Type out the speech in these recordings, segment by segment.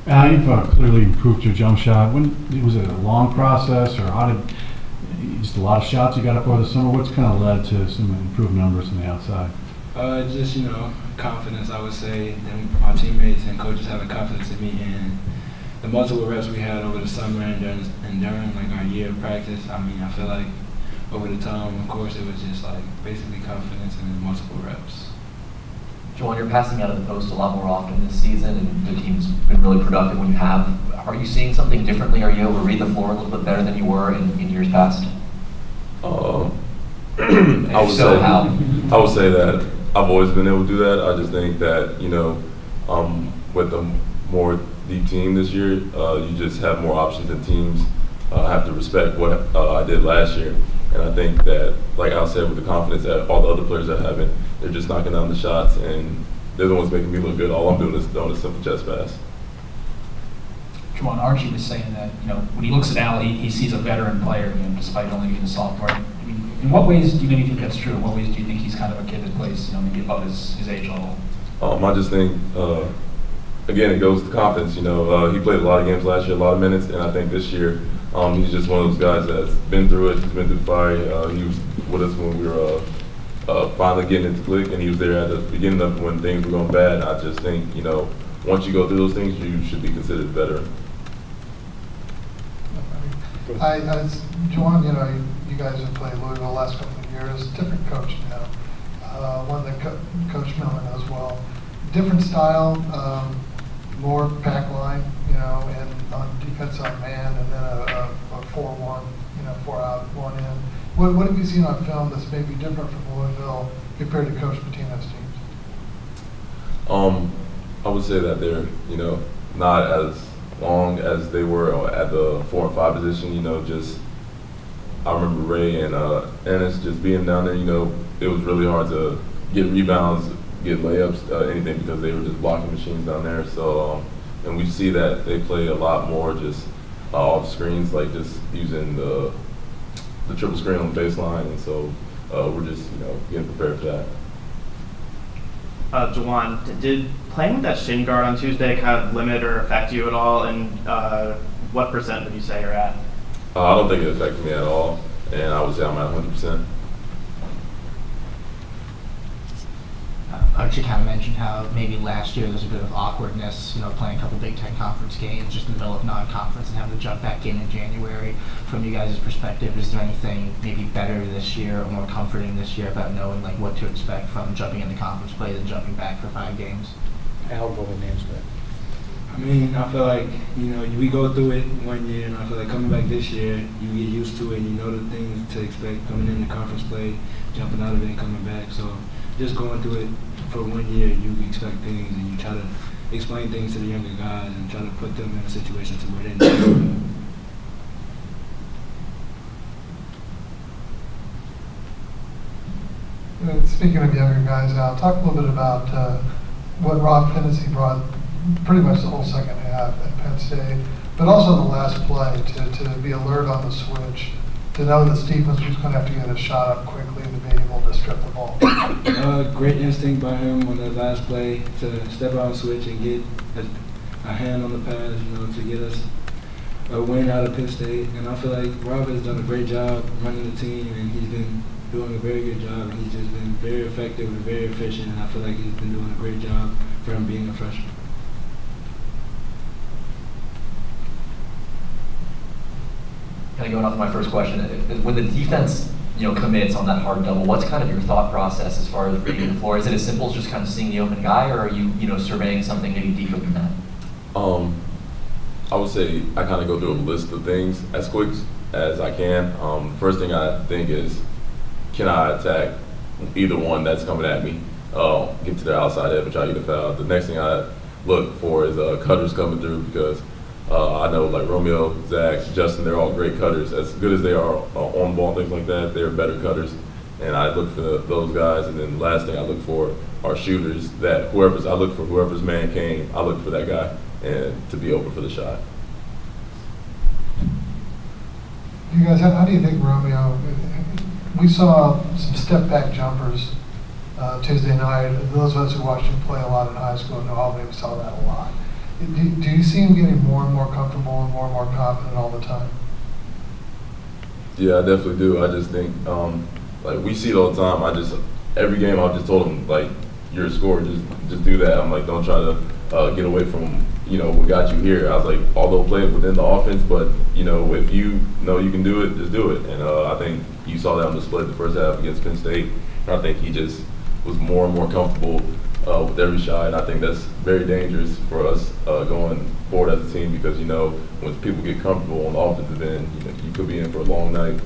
You've clearly improved your jump shot. Was it a long process, or how did just a lot of shots you got up over the summer? What's kind of led to some improved numbers from the outside? Just confidence. I would say, and my teammates and coaches having confidence in me, and the multiple reps we had over the summer and during like our year of practice. I mean, I feel like over the time, of course, it was just like basically confidence and multiple reps. Juwan, you're passing out of the post a lot more often this season, and the team's been really productive when you have. Are you seeing something differently? Are you able to read the floor a little bit better than you were in years past? I would say that I've always been able to do that. I just think that, with a more deep team this year, you just have more options, and teams have to respect what I did last year. And I think that, like Al said, with the confidence that all the other players are having, they're just knocking down the shots, and they're the ones making me look good. All I'm doing is throwing a simple chest pass. Juwan, Archie was saying that, when he looks at Al, he sees a veteran player, despite only being a sophomore. I mean, in what ways do you maybe think that's true? In what ways do you think he's kind of a kid that plays, maybe above his age level? I just think, again, it goes to confidence. He played a lot of games last year, a lot of minutes, and I think this year he's just one of those guys that's been through it. He's been through the fire. He was with us when we were finally getting into click, and he was there at the beginning of when things were going bad. And I just think, once you go through those things, you should be considered a veteran. Juwan, you guys have played Louisville the last couple of years. Different coach now. One that Coach Miller knows well. Different style, more pack line, and on defense on man, and then a 4-1, 4 out, 1 in. What have you seen on film that's maybe different from Louisville compared to Coach Pitino's teams? I would say that they're, not as long as they were at the 4 and 5 position. I remember Ray and Ennis just being down there. It was really hard to get rebounds, get layups, anything, because they were just blocking machines down there. So, and we see that they play a lot more just off screens, like just using the triple screen on the baseline, and so we're just getting prepared for that. Juwan, did playing with that shin guard on Tuesday kind of limit or affect you at all? And what percent would you say you're at? I don't think it affected me at all, and I would say I'm at 100%. Archie kind of mentioned how maybe last year there was a bit of awkwardness, playing a couple Big Ten conference games just in the middle of non-conference and having to jump back in January. From you guys' perspective, is there anything maybe better this year or more comforting this year about knowing what to expect from jumping into conference play than jumping back for 5 games? Al Bowen names that. I mean, I feel like, we go through it one year, and I feel like coming back this year, you get used to it, and you know the things to expect coming into conference play, jumping out of it and coming back. So just going through it for 1 year, you expect things, and you try to explain things to the younger guys and try to put them in a situation to where they know. Speaking of younger guys, Al, talk a little bit about what Rob Hennessy brought pretty much the whole second half at Penn State, but also the last play to be alert on the switch, to know that Stevens was going to have to get a shot up quickly to be able to strip the ball. Great instinct by him on that last play to step out and switch and get a hand on the pass, to get us a win out of Penn State. And I feel like Rob has done a great job running the team, and he's been doing a very good job, and he's just been very effective and very efficient, and I feel like he's been doing a great job for him being a freshman. Kind of going off my first question, when the defense commits on that hard double, what's kind of your thought process as far as reading the floor? Is it as simple as just kind of seeing the open guy, or are you surveying something maybe deeper than that? I would say I kind of go through a list of things as quick as I can. First thing I think is, can I attack either one that's coming at me? Get to the outside edge, which I get a foul. The next thing I look for is cutters coming through, because I know like Romeo, Zach, Justin, they're all great cutters. As good as they are on ball, things like that, they're better cutters. And I look for those guys. And then the last thing I look for are shooters. I look for whoever's man came, I look for that guy and to be open for the shot. You guys, how do you think Romeo? We saw some step back jumpers Tuesday night. Those of us who watched him play a lot in high school in New Albany, we saw that a lot. Do you see him getting more and more comfortable and more confident all the time? Yeah, I definitely do. I just think, like, we see it all the time. Every game I've just told him, like, you're a scorer, just do that. I'm like, don't try to get away from, what got you here. I was like, although play it within the offense, but, if you know you can do it, just do it. And I think you saw that on display the first half against Penn State. And I think he just was more and more comfortable with every shot. And I think that's very dangerous for us going forward as a team because, when people get comfortable on the offensive end, you could be in for a long night.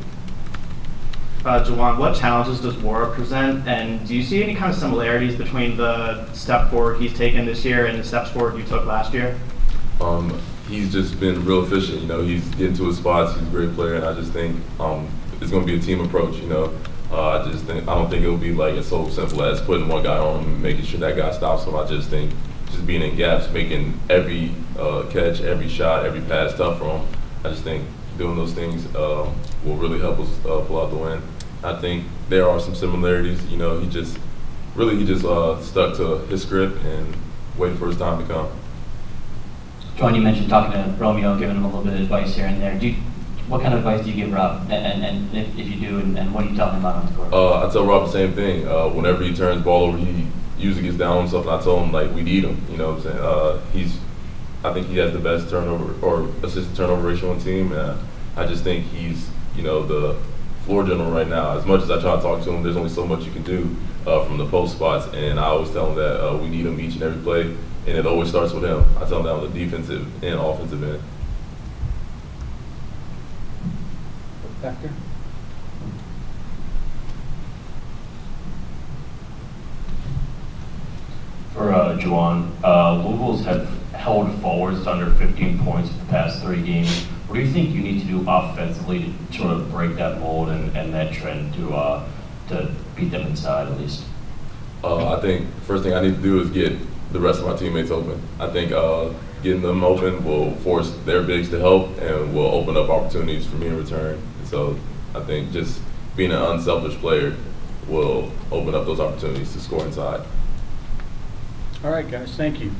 Juwan, what challenges does Wara present, and do you see any kind of similarities between the step forward he's taken this year and the steps forward you took last year? He's just been real efficient. He's getting to his spots. He's a great player, and I just think it's going to be a team approach. I don't think it'll be like it's so simple as putting one guy on him and making sure that guy stops him. I just think just being in gaps, making every catch, every shot, every pass tough for him. I just think doing those things will really help us pull out the win. I think there are some similarities. He just stuck to his script and waited for his time to come. Juwan, you mentioned talking to Romeo, giving him a little bit of advice here and there. What kind of advice do you give Rob? And if you do, and what do you tell him about on the court? I tell Rob the same thing. Whenever he turns the ball over, he usually gets down on himself, and I tell him, like, we need him. You know what I'm saying? I think he has the best turnover or assist turnover ratio on the team. And I just think he's, the floor general right now. As much as I try to talk to him, there's only so much you can do from the post spots. And I always tell him that we need him each and every play, and it always starts with him. I tell him that on the defensive and offensive end. Factor? For Juwan, Louisville's have held forwards to under 15 points for the past 3 games. What do you think you need to do offensively to sort of break that mold and that trend to beat them inside at least? I think the first thing I need to do is get the rest of my teammates open. I think getting them open will force their bigs to help and will open up opportunities for me in return. And so I think just being an unselfish player will open up those opportunities to score inside. All right, guys, thank you.